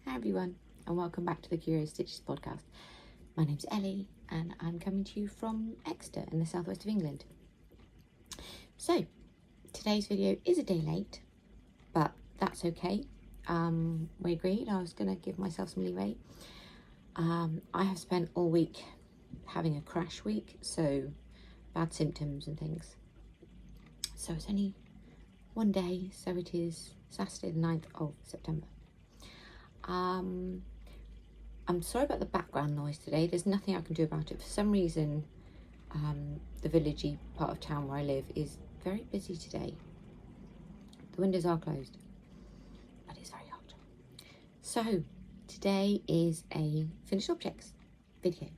Hi everyone, and welcome back to the Curio Stitches podcast. My name's Ellie and I'm coming to you from Exeter in the southwest of England. So today's video is a day late, but that's okay. We agreed I was going to give myself some leeway. I have spent all week having a crash week, so bad symptoms and things. So it's only one day, so it is Saturday the 9th of September. I'm sorry about the background noise today. There's nothing I can do about it. For some reason, the villagey part of town where I live is very busy today. The windows are closed, but it's very hot. So today is a finished objects video.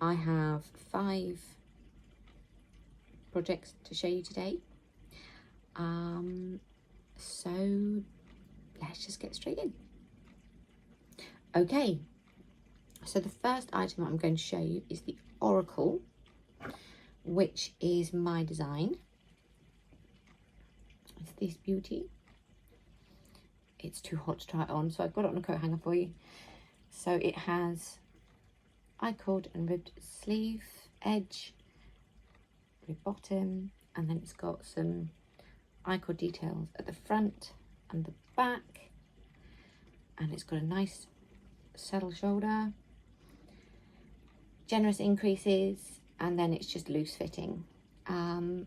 I have 5 projects to show you today. So let's just get straight in. Okay, so the first item I'm going to show you is the Oracle, which is my design. It's this beauty. It's too hot to try it on, so I've got it on a coat hanger for you. So it has I-cord and ribbed sleeve edge, ribbed bottom, and then it's got some I-cord details at the front and the back, and it's got a nice saddle shoulder, generous increases, and then it's just loose fitting. There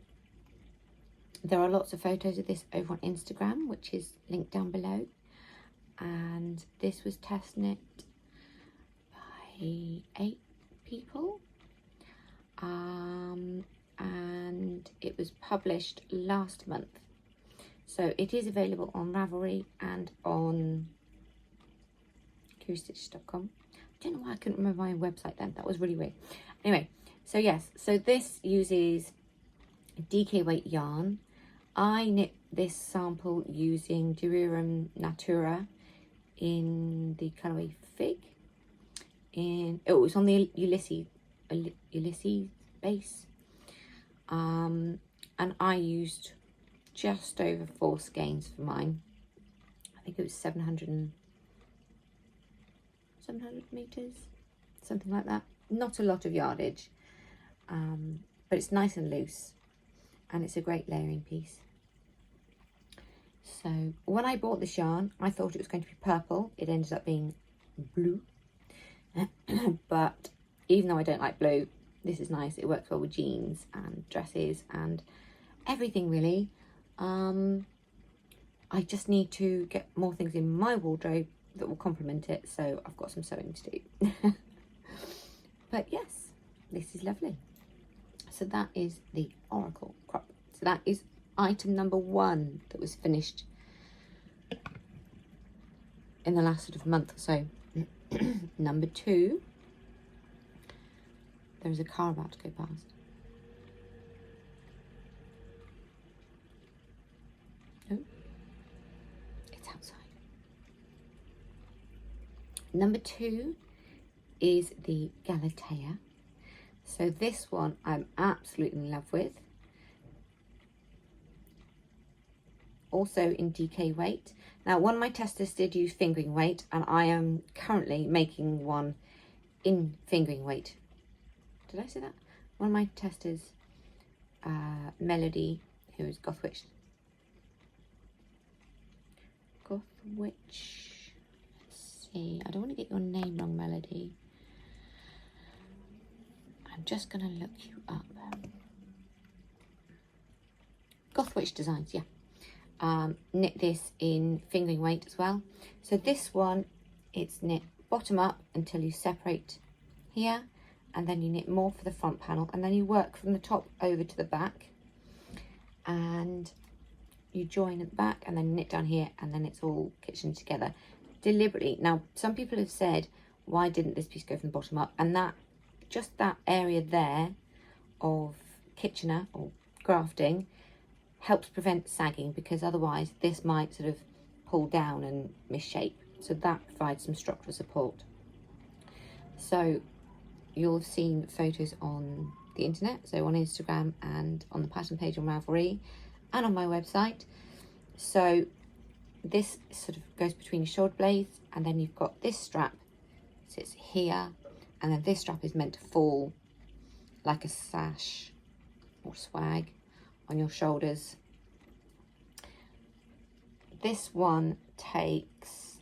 are lots of photos of this over on Instagram, which is linked down below, and this was test knit by 8 people, and it was published last month, so it is available on Ravelry and on CurioStitches.com. I don't know why I couldn't remember my website then. That was really weird. Anyway, so yes, so this uses DK weight yarn. I knit this sample using Durarium Natura in the colourway Fig. It was on the Ulysses base, and I used just over 4 skeins for mine. I think it was 700 meters, something like that. Not a lot of yardage, but it's nice and loose, and it's a great layering piece. So when I bought this yarn, I thought it was going to be purple. It ended up being blue. But even though I don't like blue, this is nice. It works well with jeans and dresses and everything really. I just need to get more things in my wardrobe that will complement it, so I've got some sewing to do. But yes, this is lovely. So that is the Oracle crop. So that is item number 1 that was finished in the last sort of month or so. Number 2, there's a car about to go past. Oh, it's outside. Number 2 is the Galatea. So this one I'm absolutely in love with. Also in DK weight. Now one of my testers did use fingering weight, and I am currently making one in fingering weight. Did I say that? One of my testers, Melody, who is Gothwitch. See, I don't want to get your name wrong, Melody. I'm just going to look you up. Gothwitch Designs, yeah. Knit this in fingering weight as well. So this one, it's knit bottom up until you separate here, and then you knit more for the front panel, and then you work from the top over to the back, and you join at the back and then knit down here, and then it's all kitchened together deliberately. Now some people have said, why didn't this piece go from the bottom up? And that, just that area there of Kitchener or grafting helps prevent sagging, because otherwise this might sort of pull down and misshape. So that provides some structural support. So you'll have seen photos on the internet, so on Instagram and on the pattern page on Ravelry and on my website. So this sort of goes between your shoulder blades, and then you've got this strap sits here, and then this strap is meant to fall like a sash or swag on your shoulders. This one takes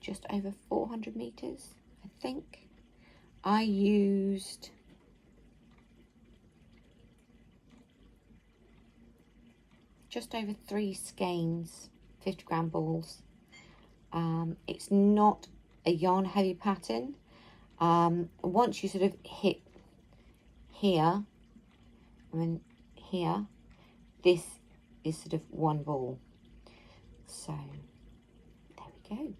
just over 400 meters, I think. I used just over 3 skeins, 50-gram balls. It's not a yarn heavy pattern. Once you sort of hit here, here, this is sort of one ball. So there we go.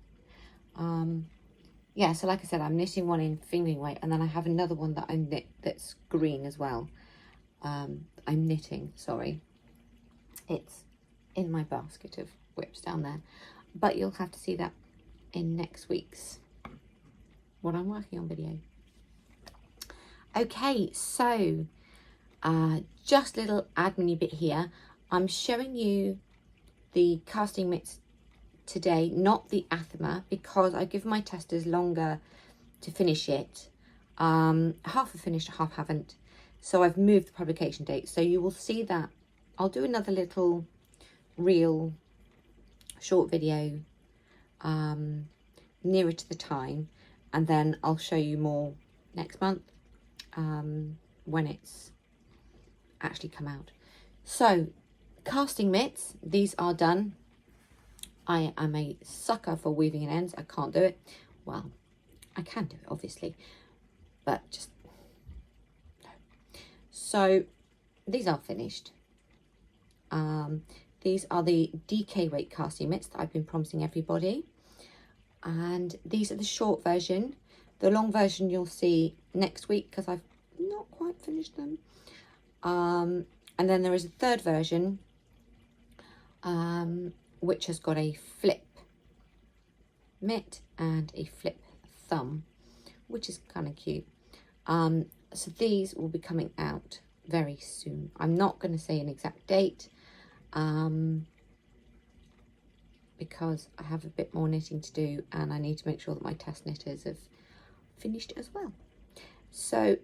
Yeah, so like I said, I'm knitting one in fingering weight, and then I have another one that I knit that's green as well. I'm knitting, sorry. It's in my basket of whips down there, but you'll have to see that in next week's what I'm working on video. Okay, so just a little admin bit here. I'm showing you the casting mitts today, not the Athema, because I give my testers longer to finish it. Half have finished, half haven't. So I've moved the publication date. So you will see that. I'll do another little reel short video nearer to the time, and then I'll show you more next month when it's actually come out. So casting mitts, these are done. I am a sucker for weaving in ends. I can't do it. Well, I can do it obviously, but just no. So these are finished. These are the DK weight casting mitts that I've been promising everybody, and these are the short version. The long version you'll see next week because I've not quite finished them. And then there is a third version which has got a flip mitt and a flip thumb, which is kind of cute. So these will be coming out very soon. I'm not going to say an exact date because I have a bit more knitting to do, and I need to make sure that my test knitters have finished as well. So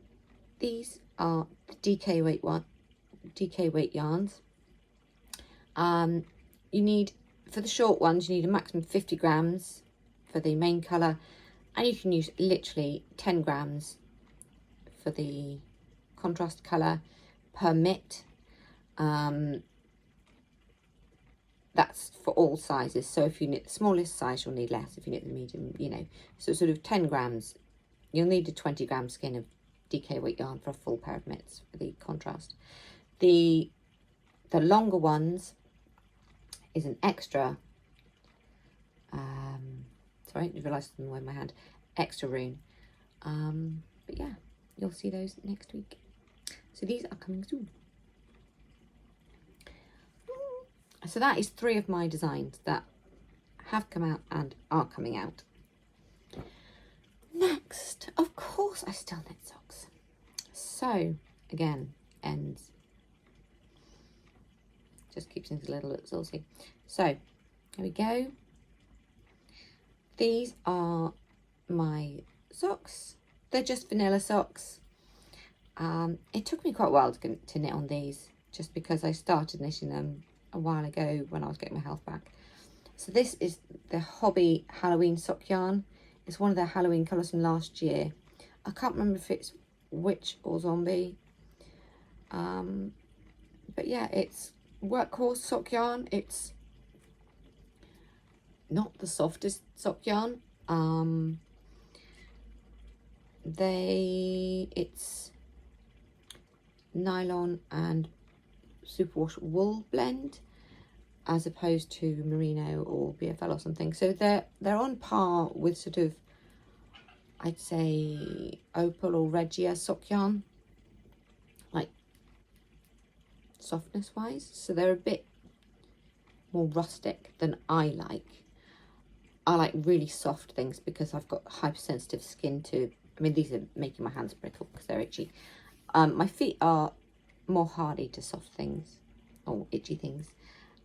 these are the DK weight yarns. You need, for the short ones, you need a maximum of 50 grams for the main colour, and you can use literally 10 grams for the contrast colour per mitt. That's for all sizes. So if you knit the smallest size, you'll need less. If you knit the medium, you know, so sort of 10 grams. You'll need a 20-gram skein of DK weight yarn for a full pair of mitts for the contrast. The longer ones is an extra, sorry, I realised I'm wearing my hand, extra rune. But yeah, you'll see those next week. So these are coming soon. So that is 3 of my designs that have come out and are coming out. Next, of course, I still knit socks. So again, ends. Just keeps things a little bit saucy. So here we go. These are my socks. They're just vanilla socks. It took me quite a while to knit on these, just because I started knitting them a while ago when I was getting my health back. So this is the Hobby Halloween sock yarn. It's one of their Halloween colours from last year. I can't remember if it's witch or zombie. But yeah, it's workhorse sock yarn. It's not the softest sock yarn. It's nylon and superwash wool blend, as opposed to merino or BFL or something. So they're on par with sort of, I'd say, opal or regia sock yarn, like softness wise. So they're a bit more rustic than I like. I like really soft things because I've got hypersensitive skin to, I mean, these are making my hands brittle because they're itchy. My feet are more hardy to soft things. or itchy things.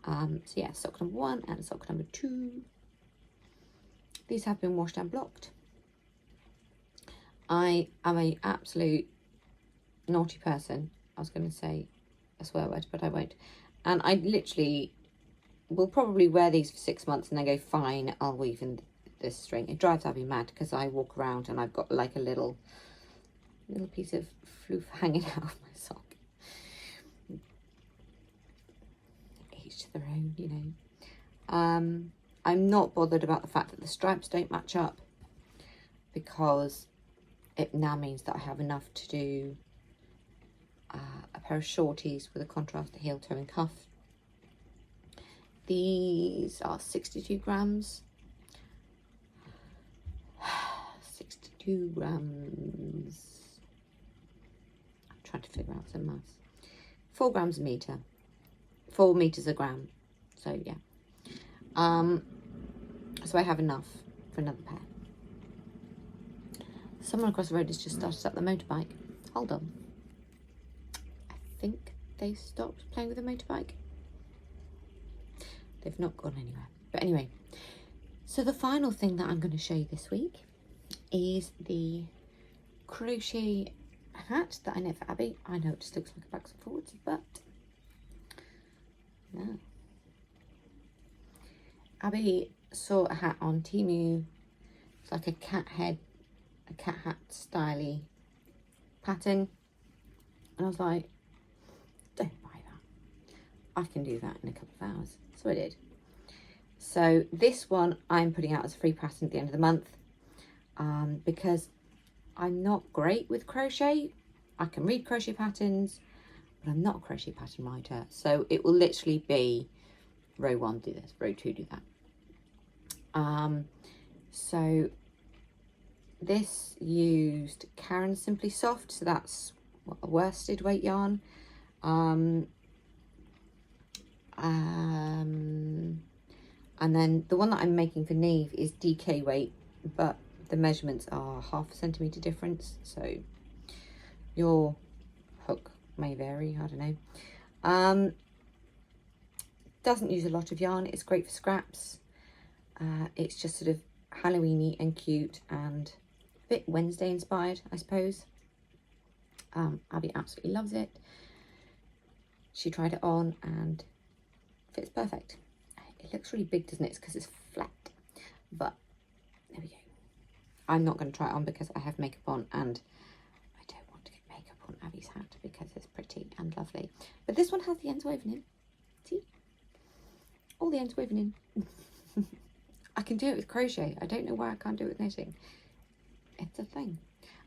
So yeah, sock number 1 and sock number 2. These have been washed and blocked. I am a absolute naughty person. I was going to say a swear word, but I won't. And I literally will probably wear these for 6 months and then go, fine, I'll weave in this string. It drives Abby mad because I walk around and I've got like a little piece of floof hanging out of my sock. Each to their own, you know. I'm not bothered about the fact that the stripes don't match up, because it now means that I have enough to do a pair of shorties with a contrast heel, toe and cuff. These are 62 grams. 62 grams. I'm trying to figure out some maths. 4 grams a metre. 4 metres a gram. So yeah. So I have enough for another pair. Someone across the road has just started up the motorbike. Hold on. I think they stopped playing with the motorbike. They've not gone anywhere. But anyway, so the final thing that I'm going to show you this week is the crochet hat that I knit for Abby. I know it just looks like a backs and forwards, but no. Abby saw a hat on Temu. It's like a cat hat styly pattern, and I was like, don't buy that. I can do that in a couple of hours. So I did. So this one I'm putting out as a free pattern at the end of the month, because I'm not great with crochet. I can read crochet patterns, but I'm not a crochet pattern writer. So it will literally be row 1 do this, row 2 do that. So this used Karen Simply Soft, so that's a worsted weight yarn. And then the one that I'm making for Neve is DK weight, but the measurements are 0.5 centimetre difference, so your hook may vary, I don't know. Doesn't use a lot of yarn. It's great for scraps. It's just sort of Halloweeny and cute and a bit Wednesday inspired, I suppose. Abby absolutely loves it. She tried it on and fits perfect. It looks really big, doesn't it? It's because it's flat, but there we go. I'm not going to try it on because I have makeup on, and I don't want to get makeup on Abby's hat because it's pretty and lovely. But this one has the ends woven in. See? All the ends woven in. I can do it with crochet. I don't know why I can't do it with knitting. It's a thing.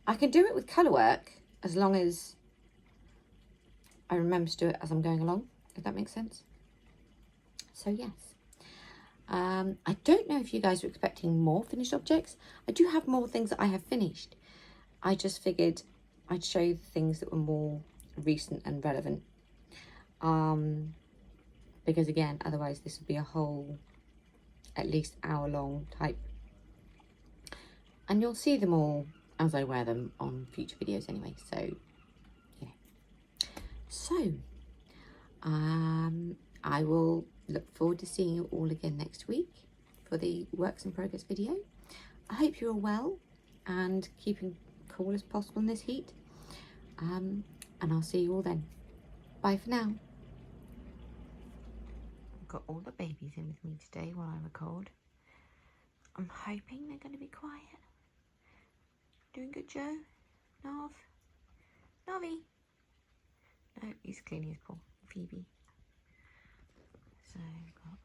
I can do it with colour work as long as I remember to do it as I'm going along, if that makes sense. So yes. I don't know if you guys are expecting more finished objects. I do have more things that I have finished. I just figured I'd show you the things that were more recent and relevant. Because again, otherwise this would be a whole at least hour-long type. And you'll see them all as I wear them on future videos anyway, so yeah. So, I will look forward to seeing you all again next week for the works in progress video. I hope you're all well and keeping cool as possible in this heat. And I'll see you all then. Bye for now. I've got all the babies in with me today while I record. I'm hoping they're going to be quiet. Doing good, Joe? Nav? Navi? No, he's cleaning his paw. Phoebe. So we've got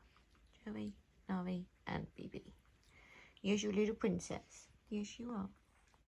Joey, Navi and Phoebe. Here's your little princess. Yes, you are.